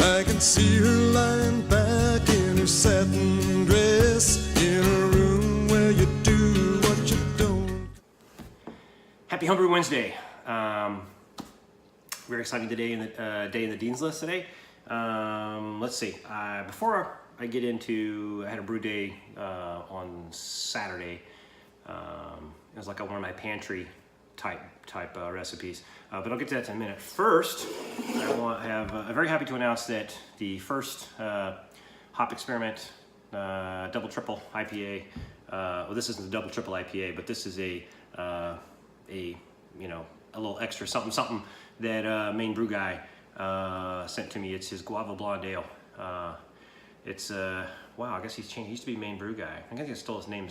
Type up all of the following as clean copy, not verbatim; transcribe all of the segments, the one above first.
I can see her lying back in her satin dress in a room where you do what you don't. Happy Homebrew Wednesday. Very exciting day in the Dean's List today. Let's see. Before I get into, I had a brew day on Saturday. It was like one of my pantry type recipes, but I'll get to that in a minute. First, I'm very happy to announce that the first hop experiment double triple IPA. Well, this isn't a double triple IPA, but this is a little extra something that MaineBrewGuy sent to me. It's his Guava Blonde Ale. It's wow, I guess he's changed. He used to be MaineBrewGuy. I guess he stole his name,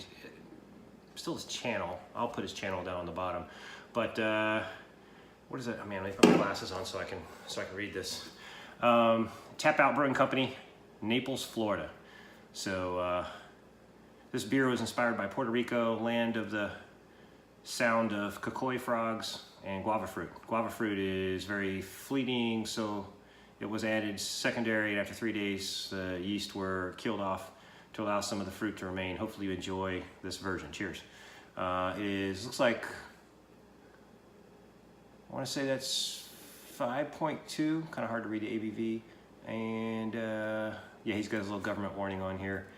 still his channel. I'll put his channel down on the bottom. But what is it? Oh man, let me put my glasses on so I can read this. Tap Out Brewing Company, Naples, Florida. So this beer was inspired by Puerto Rico, land of the sound of koi frogs and guava fruit. Guava fruit is very fleeting, so it was added secondary, and after 3 days, the yeast were killed off to allow some of the fruit to remain. Hopefully you enjoy this version. Cheers. Looks like, I want to say that's 5.2, kind of hard to read the ABV, and yeah, he's got his little government warning on here.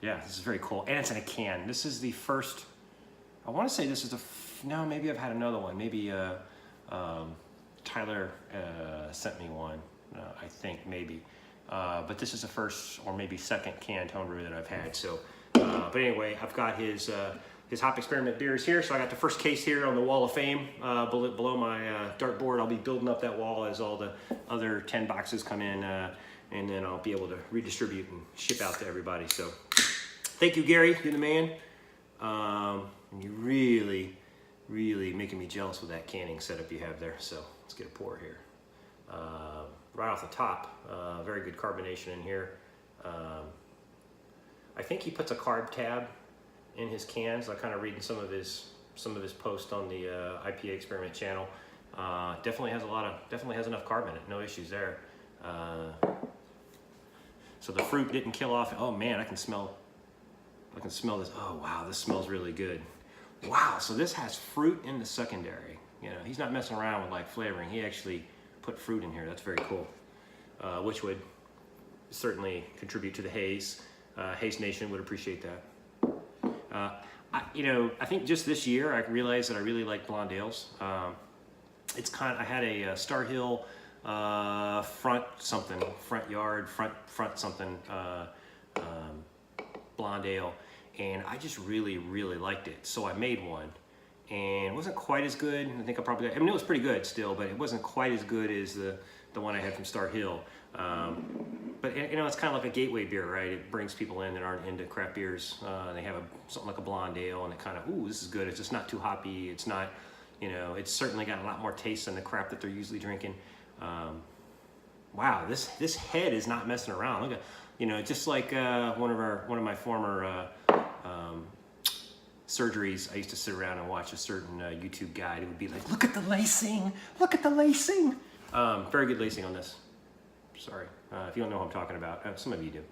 Yeah, this is very cool, and it's in a can. This is the first, I want to say this is the, no, maybe I've had another one. Maybe Tyler sent me one, I think, maybe. But this is the first or maybe second canned homebrew that I've had. So, but anyway, I've got his hop experiment beers here. So I got the first case here on the wall of fame below my dartboard. I'll be building up that wall as all the other 10 boxes come in, and then I'll be able to redistribute and ship out to everybody. So thank you, Gary. You're the man. And you're really making me jealous with that canning setup you have there. So let's get a pour here. Right off the top, very good carbonation in here. I think he puts a carb tab in his cans. I kind of reading some of his posts on the IPA Experiment channel. Definitely has enough carb in it. No issues there. So the fruit didn't kill off. Oh man, I can smell this. Oh wow, this smells really good. Wow, so this has fruit in the secondary. You know, he's not messing around with like flavoring. He actually put fruit in here. That's very cool, which would certainly contribute to the haze. Haze Nation would appreciate that. I think just this year I realized that I really like blonde ales. I had a Star Hill front yard something blonde ale, and I just really liked it. So I made one, and it wasn't quite as good. I think it was pretty good still, but it wasn't quite as good as the one I had from Star Hill. But it's kind of like a gateway beer, right? It brings people in that aren't into craft beers. They have something like a blonde ale, and it kind of, ooh, this is good. It's just not too hoppy. It's not, it's certainly got a lot more taste than the crap that they're usually drinking. Wow, this head is not messing around. Look at, just like one of my former surgeries, I used to sit around and watch a certain YouTube guide who would be like, look at the lacing, look at the lacing. Very good lacing on this. Sorry, if you don't know what I'm talking about, some of you do.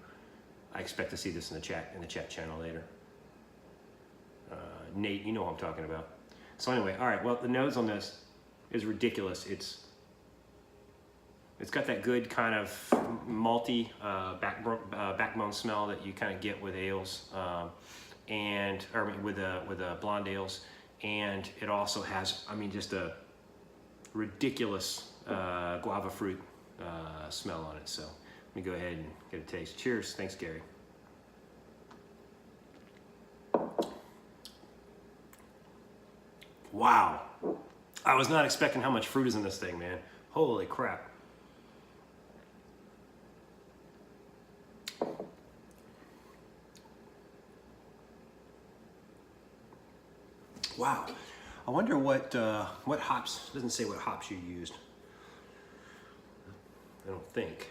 I expect to see this in the chat channel later. Nate, you know what I'm talking about. So anyway, all right. Well, the nose on this is ridiculous. It's got that good kind of malty backbone smell that you kind of get with ales, with blonde ales, and it also has, just a ridiculous guava fruit smell on it. So let me go ahead and get a taste. Cheers. Thanks, Gary. Wow. I was not expecting how much fruit is in this thing, man. Holy crap. Wow. I wonder what hops, it doesn't say what hops you used. I don't think.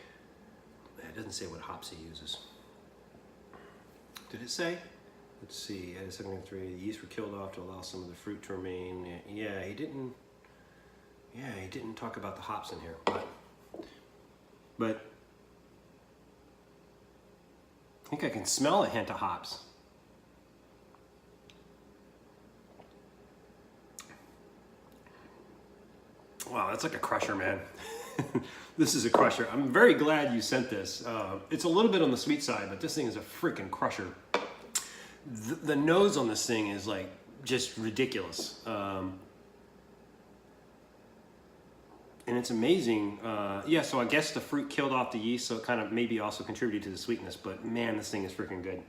It doesn't say what hops he uses. Did it say? Let's see, added 7.3, the yeast were killed off to allow some of the fruit to remain. Yeah, he didn't talk about the hops in here, but but I think I can smell a hint of hops. Wow, that's like a crusher, man. This is a crusher. I'm very glad you sent this. It's a little bit on the sweet side, but this thing is a freaking crusher. The nose on this thing is like just ridiculous. And it's amazing. Yeah, so I guess the fruit killed off the yeast, so it kind of maybe also contributed to the sweetness, but man, this thing is freaking good.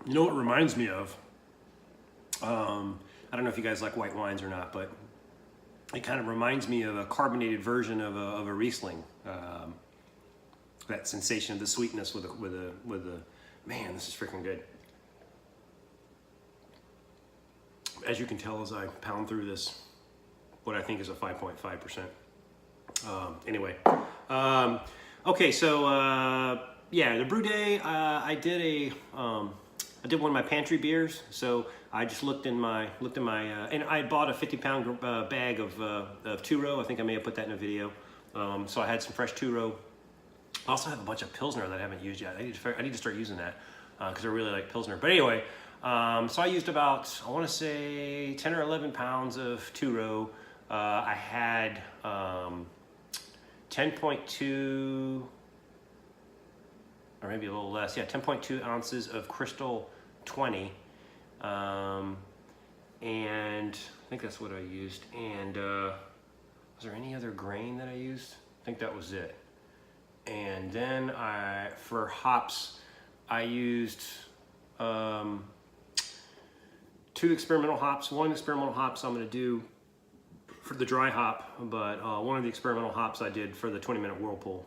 You know what it reminds me of? I don't know if you guys like white wines or not, but it kind of reminds me of a carbonated version of a Riesling. That sensation of the sweetness with a man, this is freaking good. As you can tell as I pound through this, what I think is a 5.5%. Anyway, okay, so yeah, the brew day, I did one of my pantry beers. So I just looked in my, and I bought a 50-pound bag of two-row. I think I may have put that in a video. So I had some fresh two-row. I also have a bunch of Pilsner that I haven't used yet. I need to start using that because I really like Pilsner. But anyway, so I used about, I want to say 10 or 11 pounds of two-row. I had 10.2, or maybe a little less, yeah, 10.2 ounces of Crystal 20. And I think that's what I used. And was there any other grain that I used? I think that was it. And then for hops, I used 2 experimental hops. One experimental hops I'm going to do for the dry hop, but one of the experimental hops I did for the 20-minute whirlpool.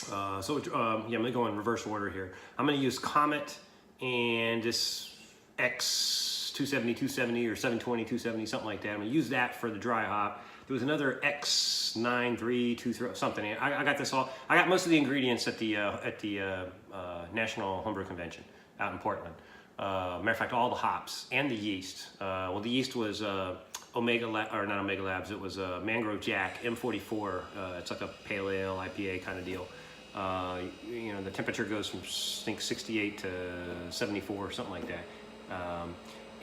Yeah, I'm going to go in reverse order here. I'm going to use Comet and this X270, 270 or 720, 270, something like that. I'm going to use that for the dry hop. There was another X9323 something. I got this all. I got most of the ingredients at the National Homebrew Convention out in Portland. Matter of fact, all the hops and the yeast. Well, the yeast was Omega Lab, or not Omega Labs. It was Mangrove Jack M44. It's like a pale ale IPA kind of deal. You know, the temperature goes from I think 68 to 74, something like that.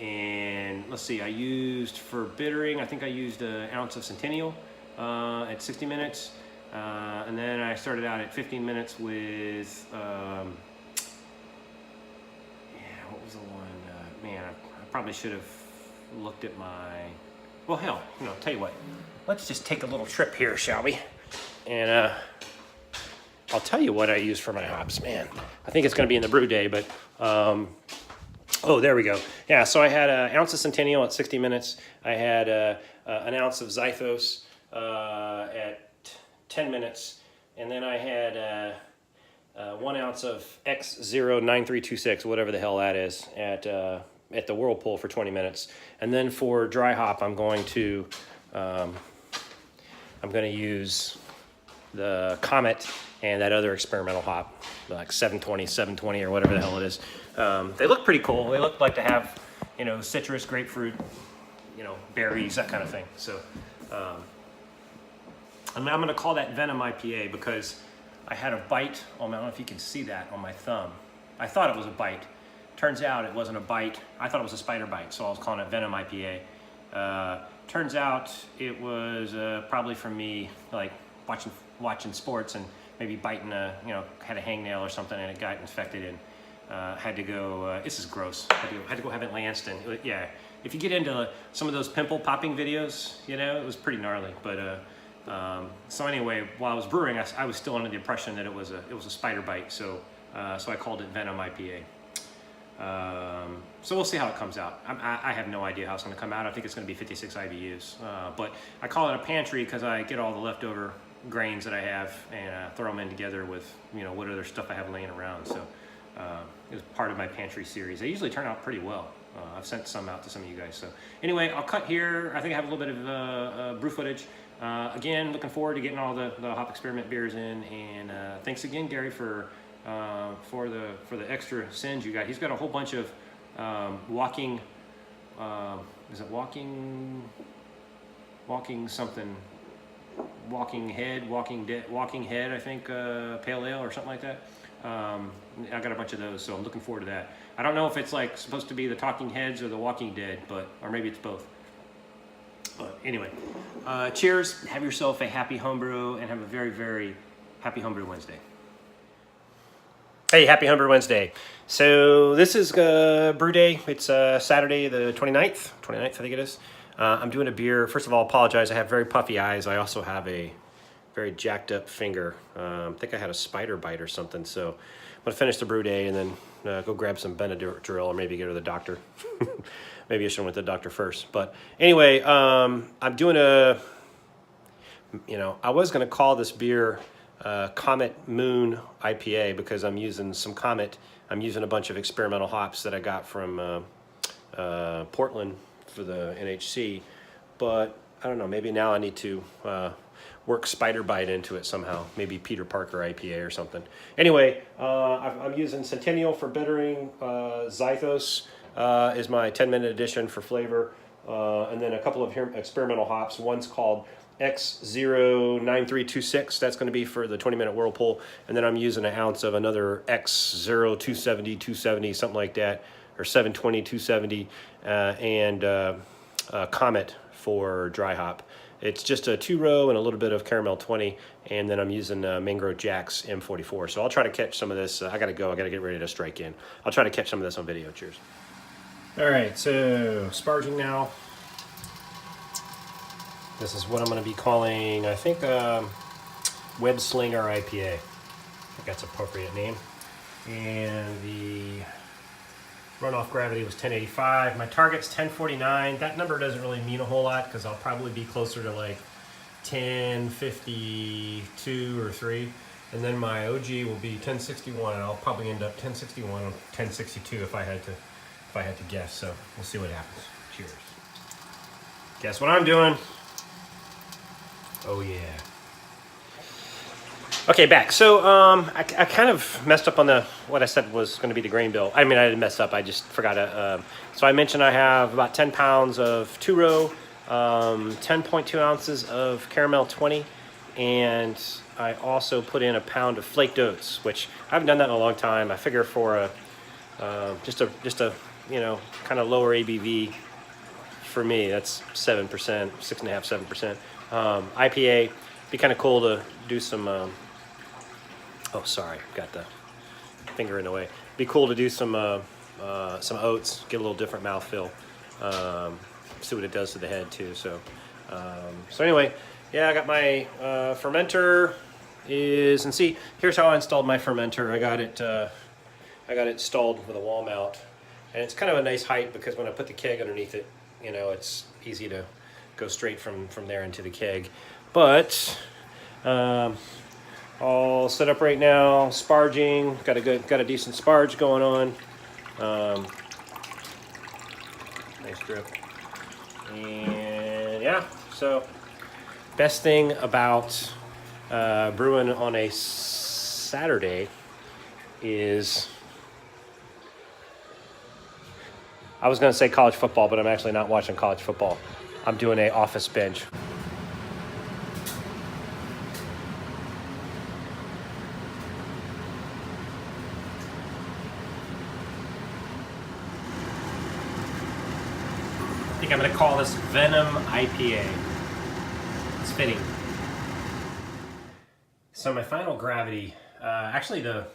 And let's see, I used for bittering, I think I used an ounce of Centennial at 60 minutes. And then I started out at 15 minutes with, yeah, what was the one? Man, I probably should have looked at my, well, hell, you know, tell you what, let's just take a little trip here, shall we? And I'll tell you what I use for my hops, man. I think it's going to be in the brew day, but oh, there we go. Yeah, so I had an ounce of Centennial at 60 minutes. I had an ounce of Zythos at 10 minutes. And then I had 1 ounce of X09326, whatever the hell that is, at the Whirlpool for 20 minutes. And then for dry hop, I'm going to use the Comet and that other experimental hop, like 720 or whatever the hell it is. They look pretty cool. They look like to have, you know, citrus, grapefruit, you know, berries, that kind of thing. So I'm going to call that Venom IPA because I had a bite on my, I don't know if you can see that on my thumb. I thought it was a bite. Turns out it wasn't a bite. I thought it was a spider bite, so I was calling it Venom IPA. Turns out it was probably from me like watching sports and maybe biting a, you know, had a hangnail or something and it got infected and had to go, this is gross, had to go have it lanced. And yeah, if you get into some of those pimple popping videos, you know, it was pretty gnarly. But so anyway, while I was brewing, I was still under the impression that it was a spider bite, so so I called it Venom IPA. So we'll see how it comes out. I have no idea how it's going to come out. I think it's going to be 56 IBUs, but I call it a pantry because I get all the leftover grains that I have and throw them in together with, you know, what other stuff I have laying around. So it was part of my pantry series. They usually turn out pretty well. I've sent some out to some of you guys. So anyway, I'll cut here. I think I have a little bit of brew footage. Again, looking forward to getting all the hop experiment beers in. And thanks again, Gary, for the extra sends you got. He's got a whole bunch of walking. Is it walking? walking something, walking head, I think, pale ale or something like that. I got a bunch of those, so I'm looking forward to that. I don't know if it's like supposed to be the Talking Heads or the Walking Dead, or maybe it's both. But anyway, cheers. Have yourself a happy homebrew and have a very, very happy homebrew Wednesday. Hey, happy homebrew Wednesday. So this is brew day. It's Saturday the 29th. 29th, I think it is. I'm doing a beer. First of all, apologize. I have very puffy eyes. I also have a very jacked up finger. I think I had a spider bite or something. So I'm gonna finish the brew day and then go grab some Benadryl or maybe go to the doctor. Maybe I should have went to the doctor first. But anyway, I'm doing I was gonna call this beer Comet Moon IPA because I'm using some Comet. I'm using a bunch of experimental hops that I got from Portland for the NHC. But I don't know, maybe now I need to work Spider Bite into it somehow. Maybe Peter Parker IPA or something. Anyway, I'm using Centennial for bittering. Zythos is my 10-minute addition for flavor. And then a couple of experimental hops. One's called X09326. That's going to be for the 20-minute whirlpool. And then I'm using an ounce of another X0270, 270, something like that, or 720, 270, and Comet for dry hop. It's just a 2-row and a little bit of Caramel 20, and then I'm using Mangrove Jack's M44. So I'll try to catch some of this. I gotta go. I gotta get ready to strike in. I'll try to catch some of this on video. Cheers. All right, so sparging now. This is what I'm going to be calling, I think, Web Slinger IPA. I think that's an appropriate name. And the runoff gravity was 1085. My target's 1049. That number doesn't really mean a whole lot because I'll probably be closer to like 1052 or 3. And then my OG will be 1061, and I'll probably end up 1061 or 1062 if I had to guess. So we'll see what happens. Cheers. Guess what I'm doing? Oh yeah. Okay, back. So I kind of messed up on what I said was going to be the grain bill. I mean, I didn't mess up. I just forgot to. So I mentioned I have about 10 pounds of 2-row, 10.2 ounces of Caramel 20, and I also put in a pound of flaked oats, which I haven't done that in a long time. I figure for just a kind of lower ABV for me, that's 7%, 6.5%, 7%. IPA, be kind of cool to do some. Oh, sorry, got the finger in the way. Be cool to do some oats, get a little different mouthfeel. See what it does to the head too. So anyway, yeah, I got my fermenter. And see, here's how I installed my fermenter. I got it installed with a wall mount, and it's kind of a nice height because when I put the keg underneath it, it's easy to go straight from there into the keg. But all set up right now, sparging, got a decent sparge going on. Nice drip. And yeah, so best thing about brewing on a Saturday is, I was going to say college football, but I'm actually not watching college football. I'm doing an office bench. I think I'm going to call this Venom IPA. It's fitting. So my final gravity, actually the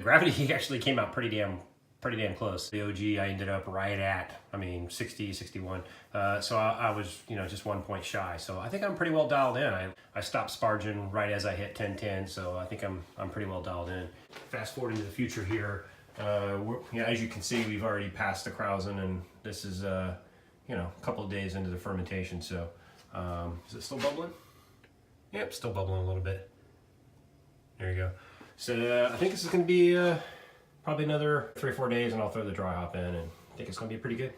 gravity actually came out pretty damn close. The OG I ended up right at, 60, 61. So I was, just 1 point shy. So I think I'm pretty well dialed in. I stopped sparging right as I hit 1010. So I think I'm pretty well dialed in. Fast forward into the future here. As you can see, we've already passed the Krausen, and this is, a couple of days into the fermentation. So is it still bubbling? Yep, still bubbling a little bit. There you go. So I think this is going to be probably another 3 or 4 days, and I'll throw the dry hop in, and I think it's going to be pretty good.